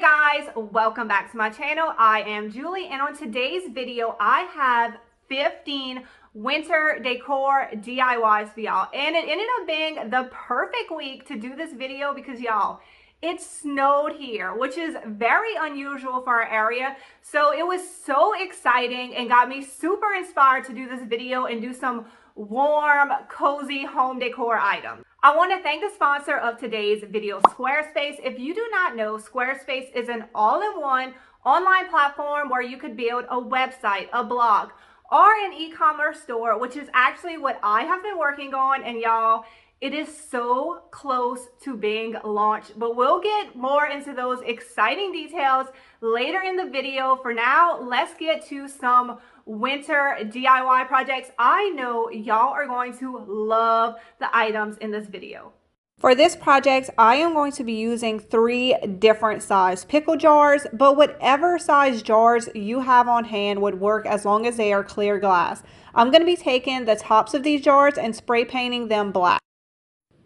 Guys, welcome back to my channel. I am Julie, and on today's video I have 15 winter decor DIYs for y'all, and it ended up being the perfect week to do this video because y'all, it snowed here, which is very unusual for our area. So it was so exciting and got me super inspired to do this video and do some warm, cozy home decor items. I want to thank the sponsor of today's video, Squarespace. If you do not know, Squarespace is an all-in-one online platform where you could build a website, a blog, or an e-commerce store, which is actually what I have been working on. And y'all, it is so close to being launched, but we'll get more into those exciting details later in the video. For now, let's get to some winter DIY projects. I know y'all are going to love the items in this video. For this project, I am going to be using 3 different size pickle jars, but whatever size jars you have on hand would work as long as they are clear glass. I'm going to be taking the tops of these jars and spray painting them black.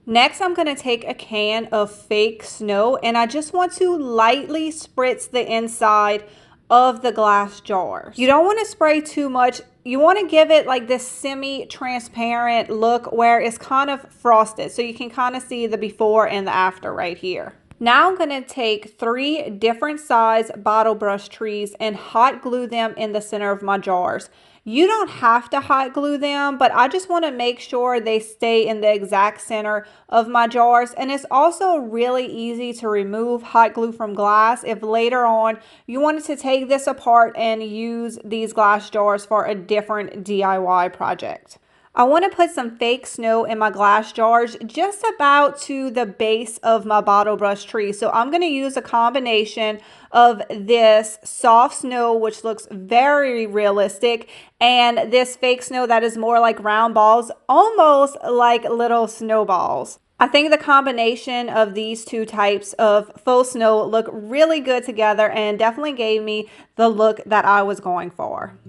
Next, I'm going to take a can of fake snow, and I just want to lightly spritz the inside of the glass jar. You don't want to spray too much. You want to give it like this semi-transparent look where it's kind of frosted, so you can kind of see the before and the after right here. Now I'm going to take 3 different size bottle brush trees and hot glue them in the center of my jars. You don't have to hot glue them, but I just want to make sure they stay in the exact center of my jars. And it's also really easy to remove hot glue from glass if later on you wanted to take this apart and use these glass jars for a different DIY project. I want to put some fake snow in my glass jars just about to the base of my bottle brush tree. So I'm going to use a combination of this soft snow, which looks very realistic, and this fake snow that is more like round balls, almost like little snowballs. I think the combination of these 2 types of faux snow look really good together and definitely gave me the look that I was going for.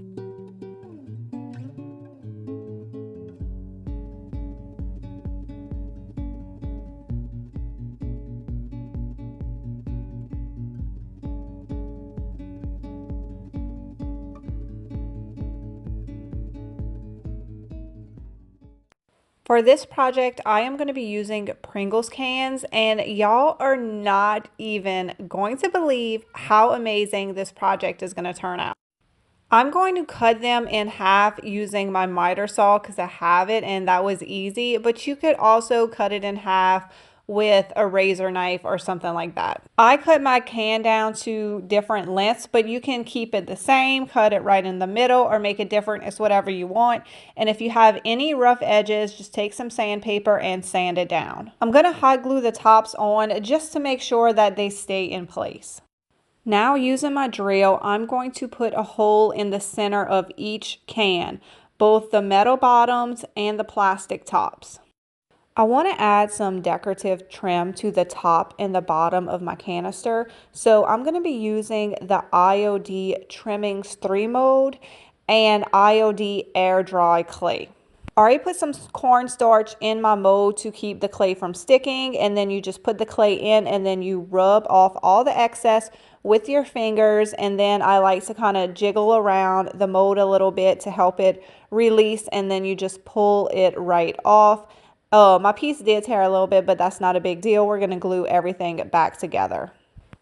For this project, I am going to be using Pringles cans, and y'all are not even going to believe how amazing this project is going to turn out. I'm going to cut them in half using my miter saw because I have it and that was easy, but you could also cut it in half with a razor knife or something like that. I cut my can down to different lengths, but you can keep it the same, cut it right in the middle, or make it different. It's whatever you want. And if you have any rough edges, just take some sandpaper and sand it down. I'm going to hot glue the tops on just to make sure that they stay in place. Now, using my drill, I'm going to put a hole in the center of each can, both the metal bottoms and the plastic tops. I want to add some decorative trim to the top and the bottom of my canister, so I'm going to be using the IOD Trimmings 3 mode and IOD Air Dry Clay. I already put some cornstarch in my mold to keep the clay from sticking, and then you just put the clay in and then you rub off all the excess with your fingers, and then I like to kind of jiggle around the mold a little bit to help it release, and then you just pull it right off. Oh, my piece did tear a little bit, but that's not a big deal. We're going to glue everything back together.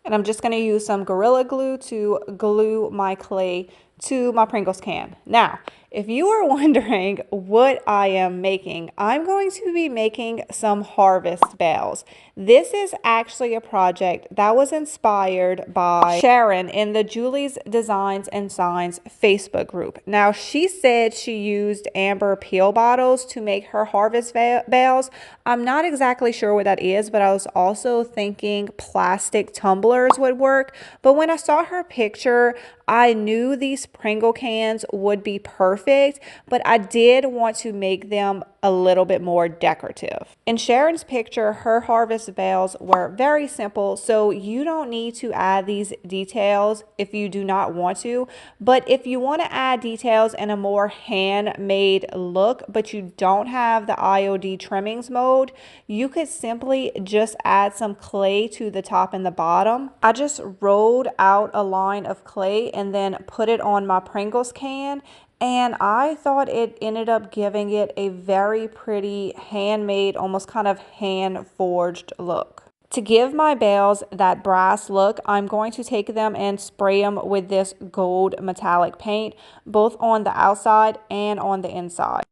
And I'm just going to use some Gorilla Glue to glue my clay to my Pringles can. Now, if you are wondering what I am making, I'm going to be making some harvest bells. This is actually a project that was inspired by Sharon in the Julie's Designs and Signs Facebook group. Now, she said she used amber peel bottles to make her harvest bells. I'm not exactly sure what that is, but I was also thinking plastic tumblers would work. But when I saw her picture, I knew these Pringle cans would be perfect, but I did want to make them a little bit more decorative. In Sharon's picture, her harvest bales were very simple, so you don't need to add these details if you do not want to. But if you want to add details in a more handmade look, but you don't have the IOD trimmings mode, you could simply just add some clay to the top and the bottom. I just rolled out a line of clay and then put it on my Pringles can, and I thought it ended up giving it a very pretty handmade, almost kind of hand forged look. To give my bales that brass look, I'm going to take them and spray them with this gold metallic paint, both on the outside and on the inside.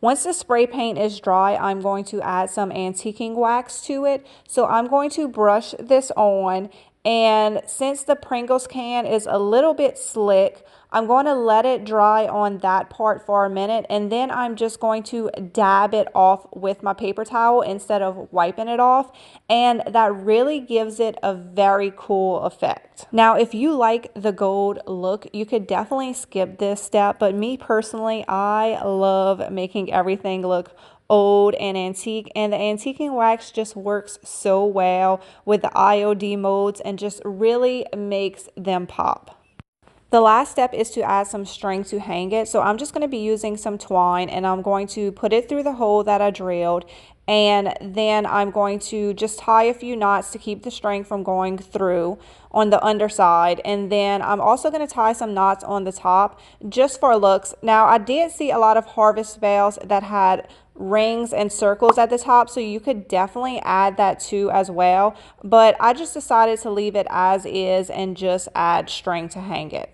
Once the spray paint is dry, I'm going to add some antiquing wax to it. So I'm going to brush this on, and since the Pringles can is a little bit slick, I'm going to let it dry on that part for a minute, and then I'm just going to dab it off with my paper towel instead of wiping it off, and that really gives it a very cool effect. Now, if you like the gold look, you could definitely skip this step, but me personally, I love making everything look old and antique, and the antiquing wax just works so well with the IOD modes and just really makes them pop. The last step is to add some string to hang it. So I'm just going to be using some twine, and I'm going to put it through the hole that I drilled, and then I'm going to just tie a few knots to keep the string from going through on the underside, and then I'm also going to tie some knots on the top just for looks. Now, I did see a lot of harvest bales that had rings and circles at the top, so you could definitely add that too as well, but I just decided to leave it as is and just add string to hang it.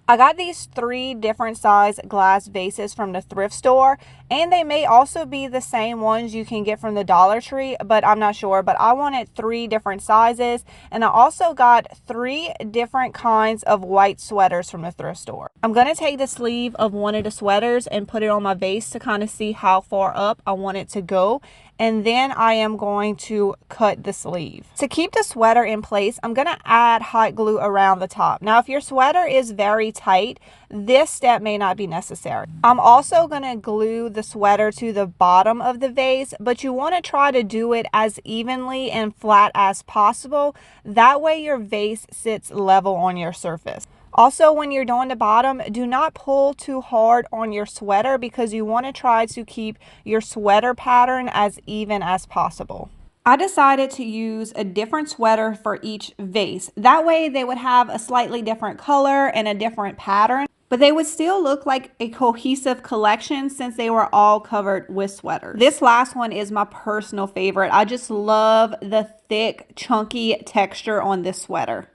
I got these 3 different size glass vases from the thrift store, and they may also be the same ones you can get from the Dollar Tree, but I'm not sure. But I wanted 3 different sizes, and I also got 3 different kinds of white sweaters from the thrift store. I'm going to take the sleeve of one of the sweaters and put it on my vase to kind of see how far up I want it to go, and then I am going to cut the sleeve. To keep the sweater in place, I'm going to add hot glue around the top. Now, if your sweater is very tight, this step may not be necessary. I'm also going to glue the sweater to the bottom of the vase, but you want to try to do it as evenly and flat as possible. That way your vase sits level on your surface. Also, when you're doing the bottom, do not pull too hard on your sweater because you want to try to keep your sweater pattern as even as possible. I decided to use a different sweater for each vase. That way they would have a slightly different color and a different pattern, but they would still look like a cohesive collection since they were all covered with sweaters. This last one is my personal favorite. I just love the thick, chunky texture on this sweater.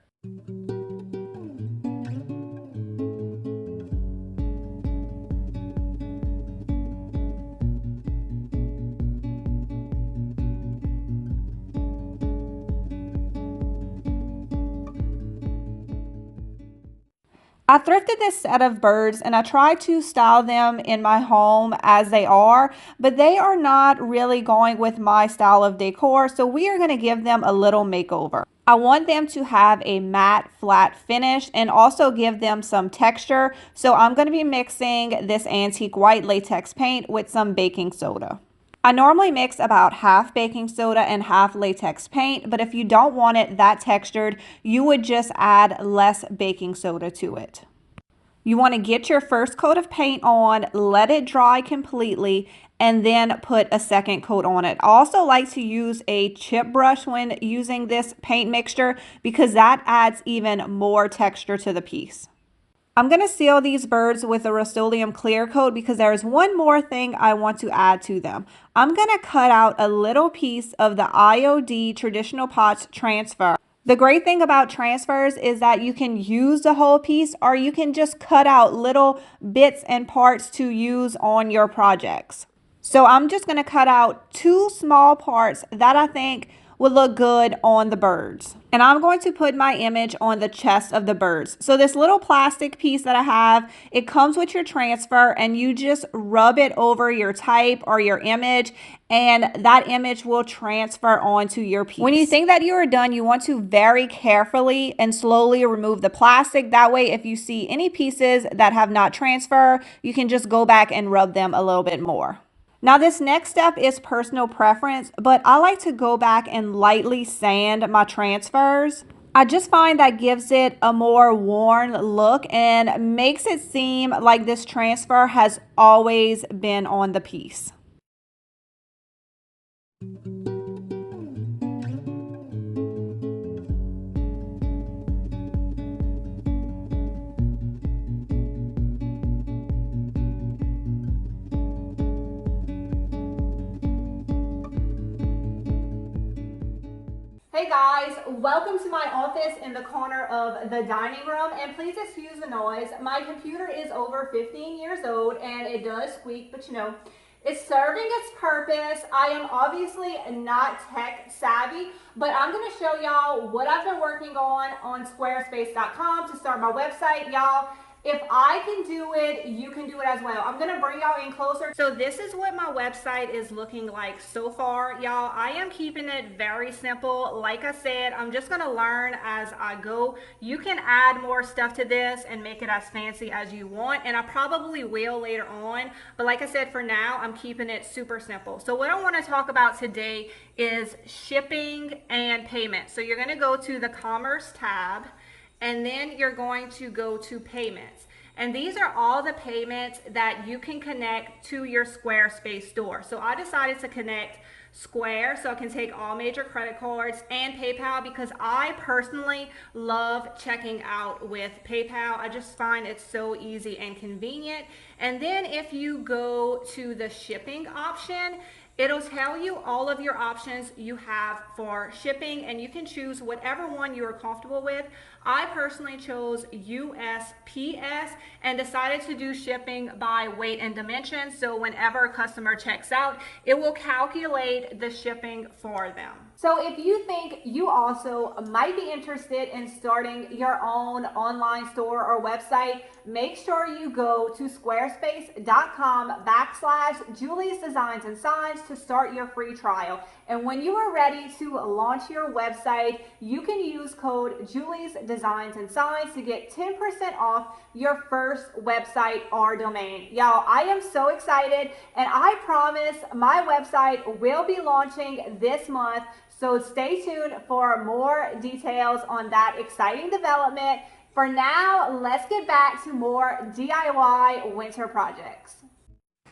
I thrifted this set of birds, and I tried to style them in my home as they are, but they are not really going with my style of decor, so we are going to give them a little makeover. I want them to have a matte flat finish and also give them some texture, so I'm going to be mixing this antique white latex paint with some baking soda. I normally mix about half baking soda and half latex paint, but if you don't want it that textured, you would just add less baking soda to it. You want to get your first coat of paint on, let it dry completely, and then put a second coat on it. I also like to use a chip brush when using this paint mixture because that adds even more texture to the piece. I'm going to seal these birds with a Rust-Oleum clear coat because there is one more thing I want to add to them. I'm going to cut out a little piece of the IOD Traditional Pots transfer. The great thing about transfers is that you can use the whole piece or you can just cut out little bits and parts to use on your projects. So I'm just going to cut out 2 small parts that I think would look good on the birds. And I'm going to put my image on the chest of the birds. So this little plastic piece that I have, it comes with your transfer, and you just rub it over your type or your image, and that image will transfer onto your piece. When you think that you are done, you want to very carefully and slowly remove the plastic. That way, if you see any pieces that have not transferred, you can just go back and rub them a little bit more. Now this next step is personal preference, but I like to go back and lightly sand my transfers. I just find that gives it a more worn look and makes it seem like this transfer has always been on the piece. Hey guys, welcome to my office in the corner of the dining room, and please excuse the noise. My computer is over 15 years old and it does squeak, but you know, it's serving its purpose. I am obviously not tech savvy, but I'm going to show y'all what I've been working on squarespace.com to start my website. Y'all, if I can do it, you can do it as well. I'm going to bring y'all in closer. So this is what my website is looking like so far, y'all. I am keeping it very simple. Like I said, I'm just going to learn as I go. You can add more stuff to this and make it as fancy as you want, and I probably will later on. But like I said, for now, I'm keeping it super simple. So what I want to talk about today is shipping and payment. So you're going to go to the Commerce tab, and then you're going to go to payments. And these are all the payments that you can connect to your Squarespace store. So I decided to connect Square so I can take all major credit cards and PayPal, because I personally love checking out with PayPal. I just find it so easy and convenient. And then if you go to the shipping option, it'll tell you all of your options you have for shipping, and you can choose whatever one you are comfortable with. I personally chose USPS and decided to do shipping by weight and dimension. So whenever a customer checks out, it will calculate the shipping for them. So if you think you also might be interested in starting your own online store or website, make sure you go to squarespace.com/Julie's Designs and Signs to start your free trial. And when you are ready to launch your website, you can use code Julie's Designs and Signs to get 10% off your first website or domain. Y'all, I am so excited, and I promise my website will be launching this month. So stay tuned for more details on that exciting development. For now, let's get back to more DIY winter projects.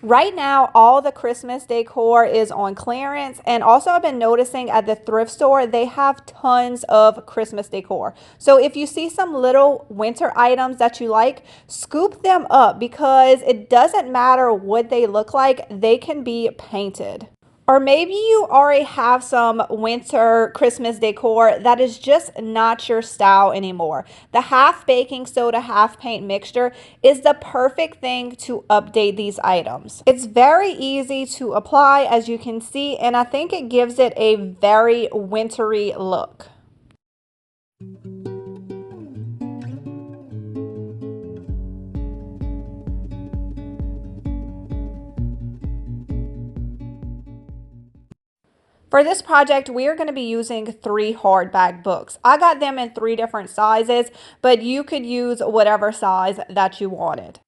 Right now, all the Christmas decor is on clearance, and also I've been noticing at the thrift store, they have tons of Christmas decor. So if you see some little winter items that you like, scoop them up, because it doesn't matter what they look like, they can be painted. Or maybe you already have some winter Christmas decor that is just not your style anymore. The half baking soda, half paint mixture is the perfect thing to update these items. It's very easy to apply, as you can see, and I think it gives it a very wintry look. For this project, we are going to be using 3 hardback books. I got them in 3 different sizes, but you could use whatever size that you wanted.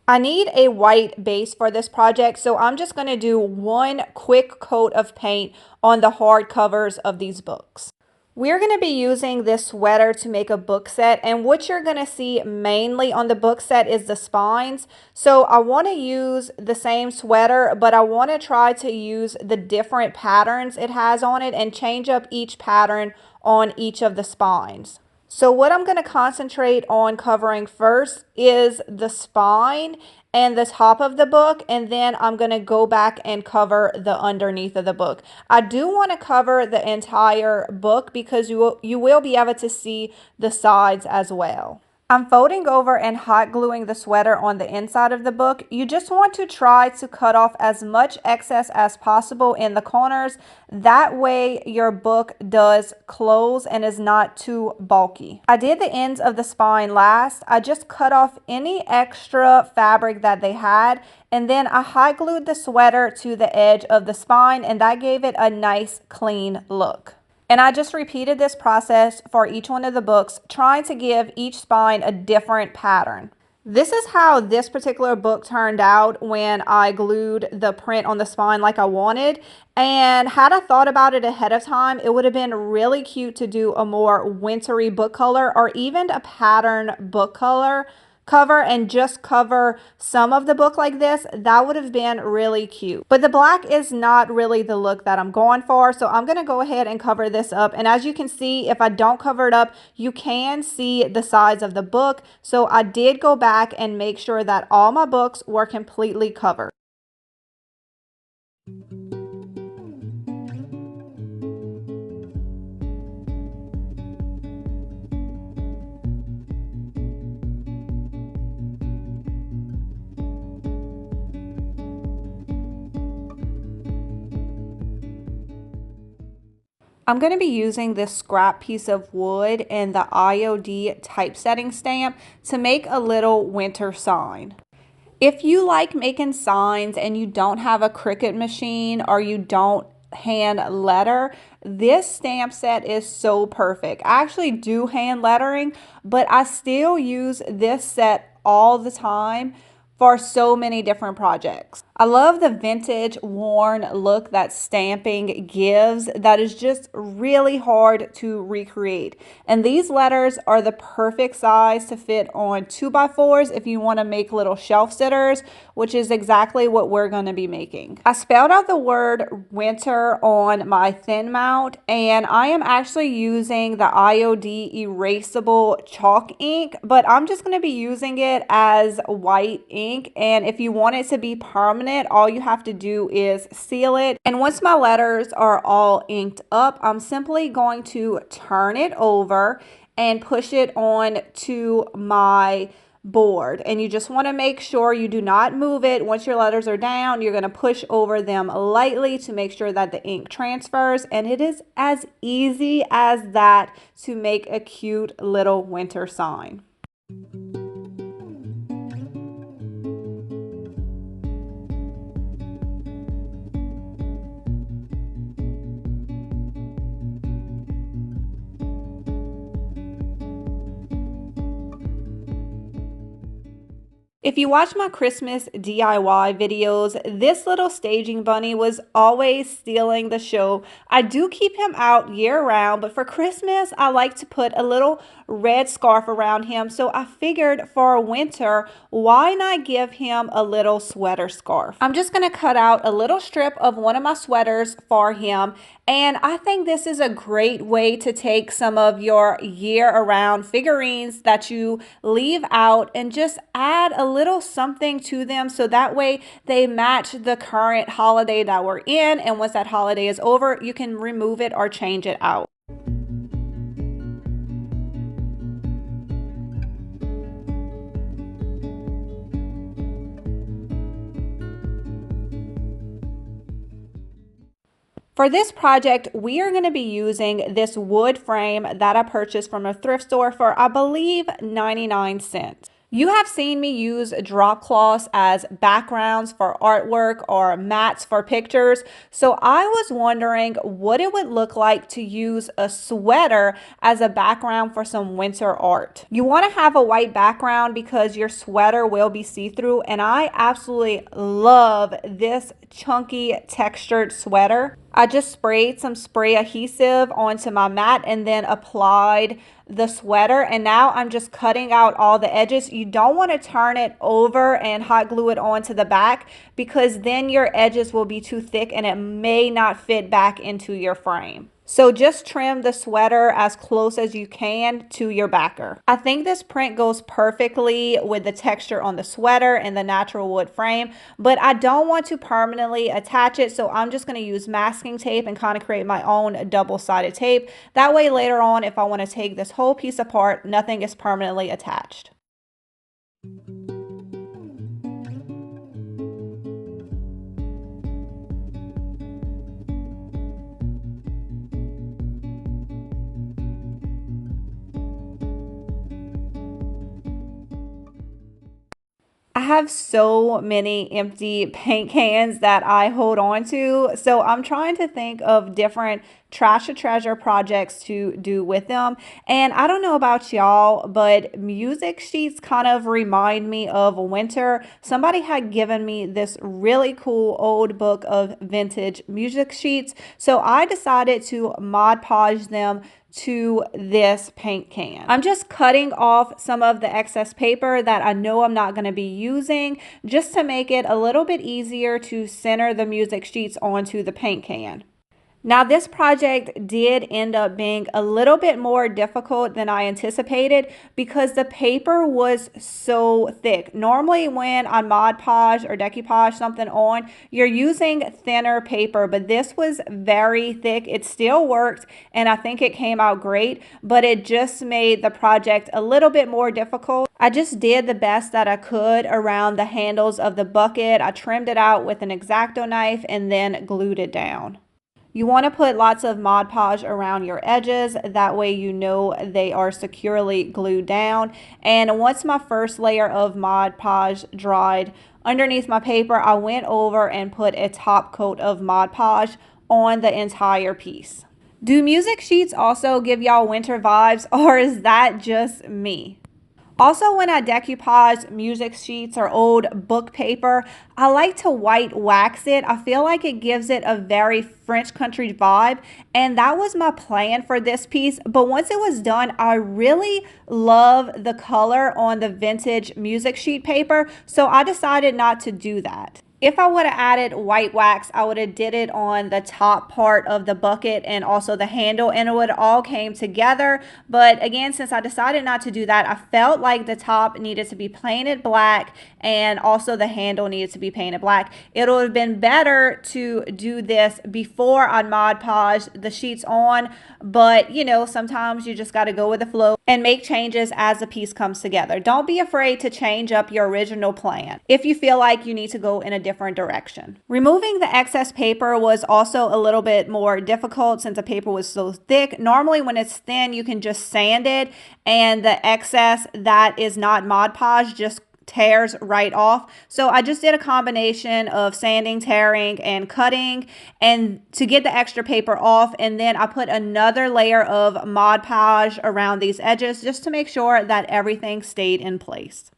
I need a white base for this project, so I'm just going to do 1 quick coat of paint on the hard covers of these books. We're going to be using this sweater to make a book set, and what you're going to see mainly on the book set is the spines. So I want to use the same sweater, but I want to try to use the different patterns it has on it and change up each pattern on each of the spines. So what I'm going to concentrate on covering first is the spine and the top of the book, and then I'm going to go back and cover the underneath of the book. I do want to cover the entire book because you will be able to see the sides as well. I'm folding over and hot gluing the sweater on the inside of the book. You just want to try to cut off as much excess as possible in the corners. That way your book does close and is not too bulky. I did the ends of the spine last. I just cut off any extra fabric that they had, and then I hot glued the sweater to the edge of the spine, and that gave it a nice clean look. And I just repeated this process for each one of the books, trying to give each spine a different pattern. This is how this particular book turned out when I glued the print on the spine like I wanted. And had I thought about it ahead of time, it would have been really cute to do a more wintry book color or even a pattern book color cover and just cover some of the book like this. That would have been really cute. But the black is not really the look that I'm going for, so I'm going to go ahead and cover this up. And as you can see, if I don't cover it up, you can see the sides of the book. So I did go back and make sure that all my books were completely covered. I'm going to be using this scrap piece of wood and the IOD typesetting stamp to make a little winter sign. If you like making signs and you don't have a Cricut machine or you don't hand letter, this stamp set is so perfect. I actually do hand lettering, but I still use this set all the time for so many different projects. I love the vintage worn look that stamping gives that is just really hard to recreate. And these letters are the perfect size to fit on 2x4s if you want to make little shelf sitters, which is exactly what we're going to be making. I spelled out the word winter on my thin mount, and I am actually using the IOD erasable chalk ink, but I'm just going to be using it as white ink. And if you want it to be permanent, all you have to do is seal it. And once my letters are all inked up, I'm simply going to turn it over and push it on to my board. And you just want to make sure you do not move it. Once your letters are down, you're going to push over them lightly to make sure that the ink transfers. And it is as easy as that to make a cute little winter sign. If you watch my Christmas DIY videos, this little staging bunny was always stealing the show. I do keep him out year round, but for Christmas, I like to put a little red scarf around him. So I figured for winter, why not give him a little sweater scarf? I'm just going to cut out a little strip of one of my sweaters for him. And I think this is a great way to take some of your year-round figurines that you leave out and just add a little something to them so that way they match the current holiday that we're in. And once that holiday is over, you can remove it or change it out. For this project, we are going to be using this wood frame that I purchased from a thrift store for, I believe, 99 cents. You have seen me use drop cloths as backgrounds for artwork or mats for pictures. So I was wondering what it would look like to use a sweater as a background for some winter art. You want to have a white background because your sweater will be see-through, and I absolutely love this chunky textured sweater. I just sprayed some spray adhesive onto my mat and then applied the sweater, and now I'm just cutting out all the edges. You don't want to turn it over and hot glue it onto the back because then your edges will be too thick and it may not fit back into your frame. So just trim the sweater as close as you can to your backer. I think this print goes perfectly with the texture on the sweater and the natural wood frame, but I don't want to permanently attach it, so I'm just going to use masking tape and kind of create my own double-sided tape. That way later on, if I want to take this whole piece apart, nothing is permanently attached. I have so many empty paint cans that I hold on to. So I'm trying to think of different trash to treasure projects to do with them. And I don't know about y'all, but music sheets kind of remind me of winter. Somebody had given me this really cool old book of vintage music sheets. So I decided to Mod Podge them to this paint can. I'm just cutting off some of the excess paper that I know I'm not going to be using, just to make it a little bit easier to center the music sheets onto the paint can. Now, this project did end up being a little bit more difficult than I anticipated because the paper was so thick. Normally, when I Mod Podge or decoupage something on, you're using thinner paper, but this was very thick. It still worked, and I think it came out great, but it just made the project a little bit more difficult. I just did the best that I could around the handles of the bucket. I trimmed it out with an X-Acto knife and then glued it down. You want to put lots of Mod Podge around your edges. That way you know they are securely glued down. And once my first layer of Mod Podge dried underneath my paper, I went over and put a top coat of Mod Podge on the entire piece. Do music sheets also give y'all winter vibes, or is that just me? Also, when I decoupage music sheets or old book paper, I like to white wax it. I feel like it gives it a very French country vibe, and that was my plan for this piece. But once it was done, I really love the color on the vintage music sheet paper, so I decided not to do that. If I would have added white wax, I would have did it on the top part of the bucket and also the handle, and it would all came together. But again, since I decided not to do that, I felt like the top needed to be painted black and also the handle needed to be painted black. It would have been better to do this before I Mod Podge the sheets on, but you know, sometimes you just got to go with the flow and make changes as the piece comes together. Don't be afraid to change up your original plan if you feel like you need to go in a different direction. Removing the excess paper was also a little bit more difficult since the paper was so thick. Normally when it's thin, you can just sand it and the excess that is not Mod Podge just tears right off. So I just did a combination of sanding, tearing, and cutting and to get the extra paper off, and then I put another layer of Mod Podge around these edges just to make sure that everything stayed in place.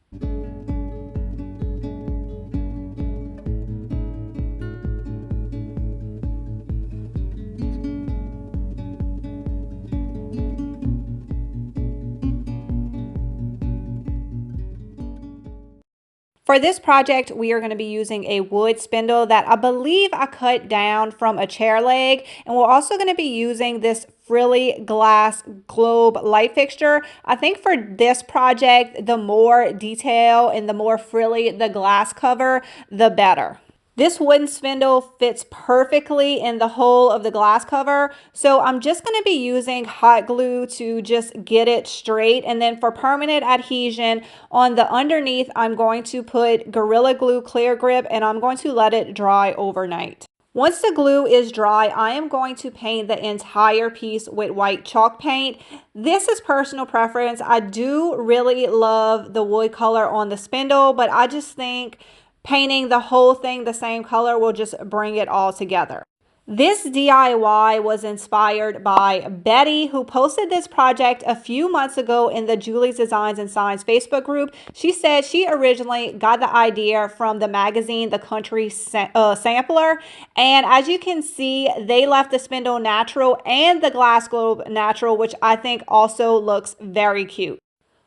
For this project, we are going to be using a wood spindle that I believe I cut down from a chair leg. And we're also going to be using this frilly glass globe light fixture. I think for this project, the more detail and the more frilly the glass cover, the better. This wooden spindle fits perfectly in the hole of the glass cover, so I'm just going to be using hot glue to just get it straight. And then for permanent adhesion on the underneath, I'm going to put Gorilla Glue Clear Grip, and I'm going to let it dry overnight. Once the glue is dry, I am going to paint the entire piece with white chalk paint. This is personal preference. I do really love the wood color on the spindle, but I just think painting the whole thing the same color will just bring it all together. This DIY was inspired by Betty, who posted this project a few months ago in the Julie's Designs and Signs Facebook group. She said she originally got the idea from the magazine The Country Sampler, and as you can see, they left the spindle natural and the glass globe natural, which I think also looks very cute.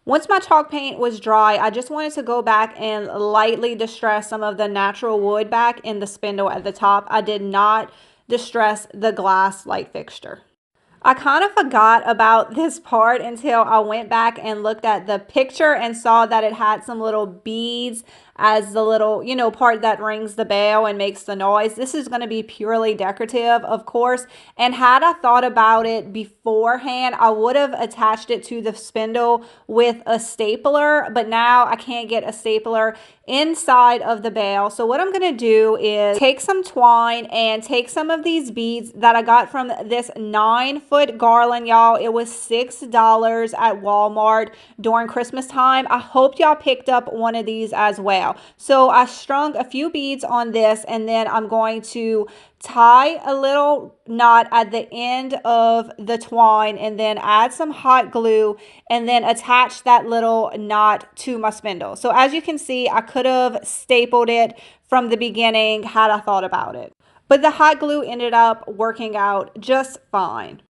Once my chalk paint was dry, I just wanted to go back and lightly distress some of the natural wood back in the spindle at the top. I did not distress the glass light fixture. I kind of forgot about this part until I went back and looked at the picture and saw that it had some little beads as the little, part that rings the bell and makes the noise. This is going to be purely decorative, of course. And had I thought about it beforehand, I would have attached it to the spindle with a stapler, but now I can't get a stapler inside of the bell. So what I'm going to do is take some twine and take some of these beads that I got from this 9-foot garland, y'all. It was $6 at Walmart during Christmas time. I hope y'all picked up one of these as well. So I strung a few beads on this, and then I'm going to tie a little knot at the end of the twine and then add some hot glue and then attach that little knot to my spindle. So as you can see, I could have stapled it from the beginning had I thought about it, but the hot glue ended up working out just fine.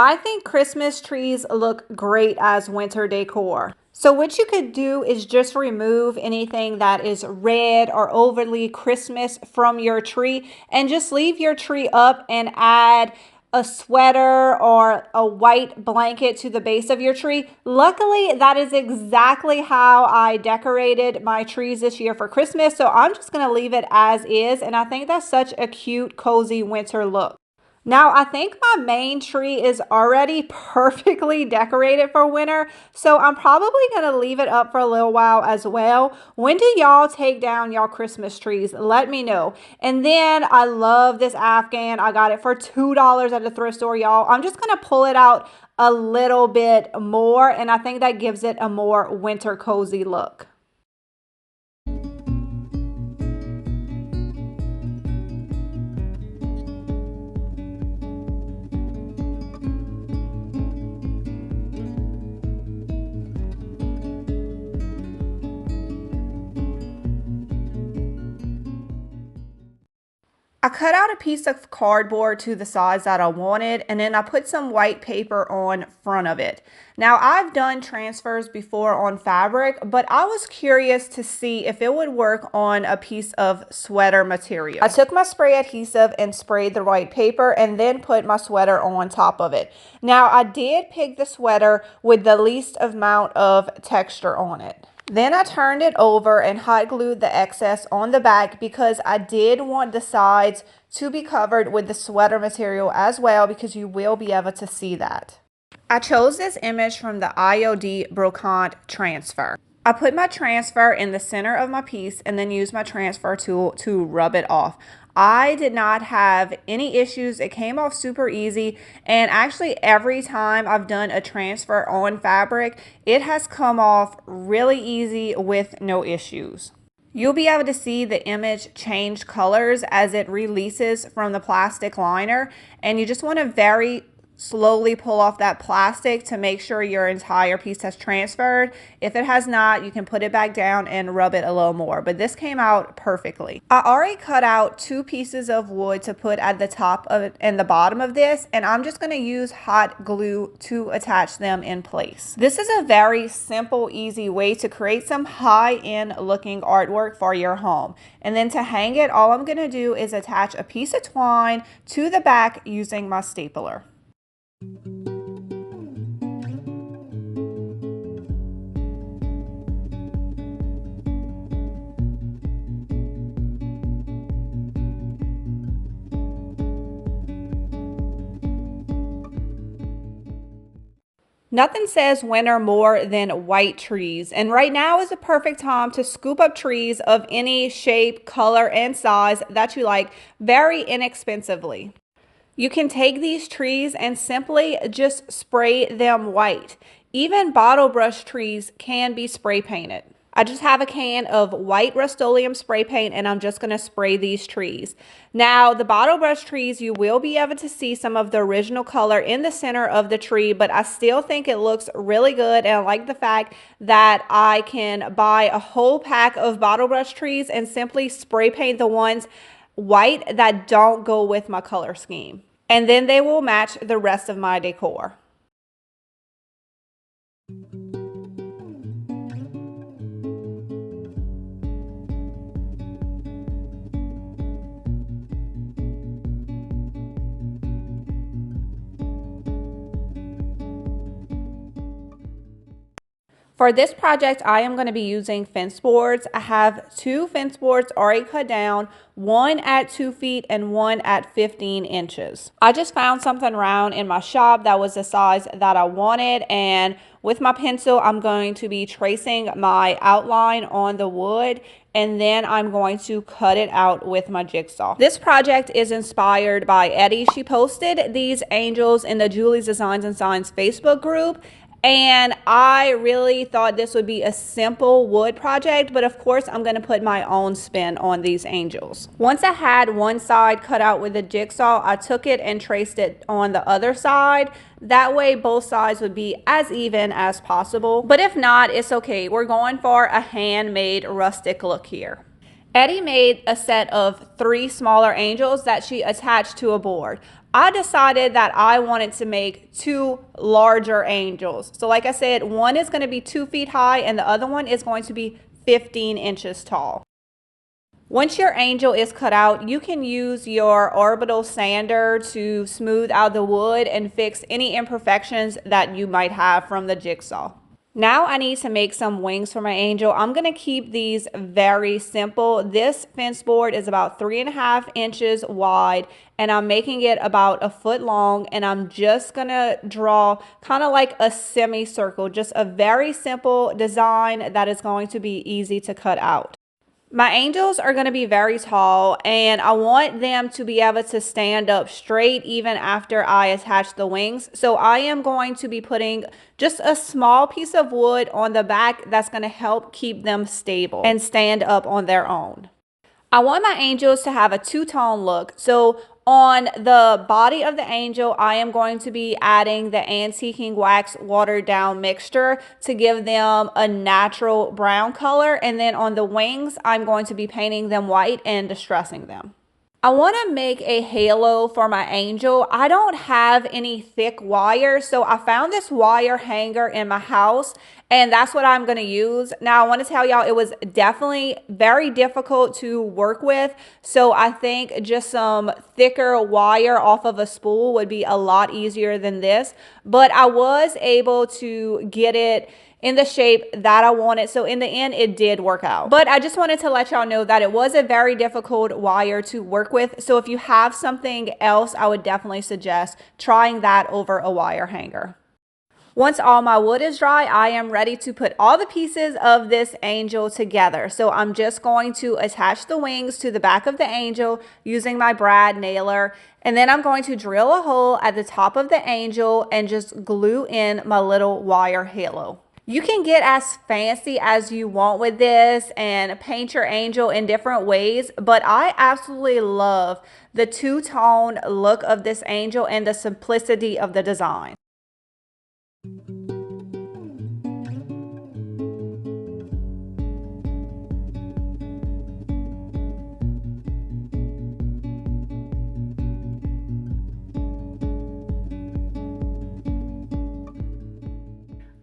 I think Christmas trees look great as winter decor. So what you could do is just remove anything that is red or overly Christmas from your tree and just leave your tree up and add a sweater or a white blanket to the base of your tree. Luckily, that is exactly how I decorated my trees this year for Christmas. So I'm just going to leave it as is. And I think that's such a cute, cozy winter look. Now, I think my main tree is already perfectly decorated for winter, so I'm probably going to leave it up for a little while as well. When do y'all take down y'all Christmas trees? Let me know. And then I love this Afghan. I got it for $2 at the thrift store, y'all. I'm just going to pull it out a little bit more, and I think that gives it a more winter cozy look. I cut out a piece of cardboard to the size that I wanted, and then I put some white paper on front of it. Now, I've done transfers before on fabric, but I was curious to see if it would work on a piece of sweater material. I took my spray adhesive and sprayed the white paper and then put my sweater on top of it. Now, I did pick the sweater with the least amount of texture on it. Then I turned it over and hot glued the excess on the back because I did want the sides to be covered with the sweater material as well, because you will be able to see that. I chose this image from the IOD Brocante transfer. I put my transfer in the center of my piece and then used my transfer tool to rub it off. I did not have any issues. It came off super easy, and actually every time I've done a transfer on fabric, it has come off really easy with no issues. You'll be able to see the image change colors as it releases from the plastic liner, and you just want to very slowly pull off that plastic to make sure your entire piece has transferred. If it has not, you can put it back down and rub it a little more, but this came out perfectly. I already cut out 2 pieces of wood to put at the top of it and the bottom of this, and I'm just going to use hot glue to attach them in place. This is a very simple, easy way to create some high-end looking artwork for your home. And then to hang it, all I'm going to do is attach a piece of twine to the back using my stapler. Nothing says winter more than white trees, and right now is the perfect time to scoop up trees of any shape, color, and size that you like very inexpensively. You can take these trees and simply just spray them white. Even bottle brush trees can be spray painted. I just have a can of white Rust-Oleum spray paint and I'm just going to spray these trees. Now, the bottle brush trees, you will be able to see some of the original color in the center of the tree, but I still think it looks really good. And I like the fact that I can buy a whole pack of bottle brush trees and simply spray paint the ones white that don't go with my color scheme. And then they will match the rest of my decor. For this project, I am going to be using fence boards. I have 2 fence boards already cut down, one at 2 feet and one at 15 inches. I just found something round in my shop that was the size that I wanted, and with my pencil, I'm going to be tracing my outline on the wood, and then I'm going to cut it out with my jigsaw. This project is inspired by Eddie. She posted these angels in the Julie's Designs and Signs Facebook group. And I really thought this would be a simple wood project, but of course I'm going to put my own spin on these angels. Once I had one side cut out with a jigsaw, I took it and traced it on the other side. That way both sides would be as even as possible. But if not, it's okay. We're going for a handmade rustic look here. Eddie made a set of 3 smaller angels that she attached to a board. I decided that I wanted to make 2 larger angels. So like I said, one is going to be 2 feet high and the other one is going to be 15 inches tall. Once your angel is cut out, you can use your orbital sander to smooth out the wood and fix any imperfections that you might have from the jigsaw. Now I need to make some wings for my angel. I'm going to keep these very simple. This fence board is about 3.5 inches wide and I'm making it about a foot long, and I'm just going to draw kind of like a semicircle, just a very simple design that is going to be easy to cut out. My angels are going to be very tall and I want them to be able to stand up straight even after I attach the wings. So I am going to be putting just a small piece of wood on the back that's going to help keep them stable and stand up on their own. I want my angels to have a 2-tone look. So on the body of the angel, I am going to be adding the antiquing wax watered down mixture to give them a natural brown color. And then on the wings, I'm going to be painting them white and distressing them. I want to make a halo for my angel. I don't have any thick wire, so I found this wire hanger in my house and that's what I'm going to use. Now I want to tell y'all it was definitely very difficult to work with, so I think just some thicker wire off of a spool would be a lot easier than this, but I was able to get it in the shape that I wanted. So in the end, it did work out. But I just wanted to let y'all know that it was a very difficult wire to work with. So if you have something else, I would definitely suggest trying that over a wire hanger. Once all my wood is dry, I am ready to put all the pieces of this angel together. So I'm just going to attach the wings to the back of the angel using my brad nailer. And then I'm going to drill a hole at the top of the angel and just glue in my little wire halo. You can get as fancy as you want with this and paint your angel in different ways, but I absolutely love the 2-tone look of this angel and the simplicity of the design.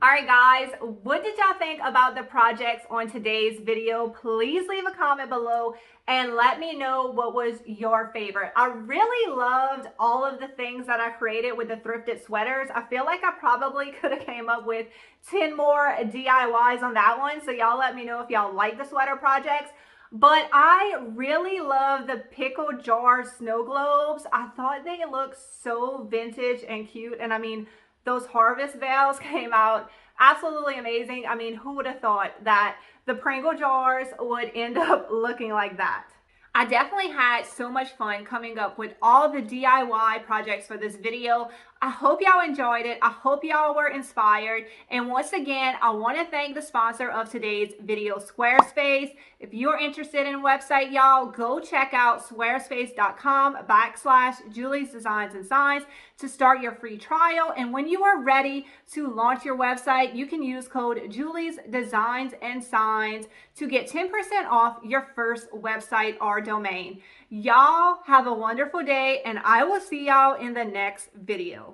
All right, guys, what did y'all think about the projects on today's video? Please leave a comment below and let me know what was your favorite. I really loved all of the things that I created with the thrifted sweaters. I feel like I probably could have came up with 10 more DIYs on that one. So y'all let me know if y'all like the sweater projects. But I really love the pickle jar snow globes. I thought they looked so vintage and cute. And I mean, those harvest bales came out absolutely amazing. I mean, who would have thought that the Pringle jars would end up looking like that? I definitely had so much fun coming up with all the DIY projects for this video. I hope y'all enjoyed it. I hope y'all were inspired. And once again, I want to thank the sponsor of today's video, Squarespace. If you're interested in a website, y'all, go check out squarespace.com/Julie's Designs and Signs to start your free trial. And when you are ready to launch your website, you can use code Julie's Designs and Signs to get 10% off your first website or domain. Y'all have a wonderful day, and I will see y'all in the next video.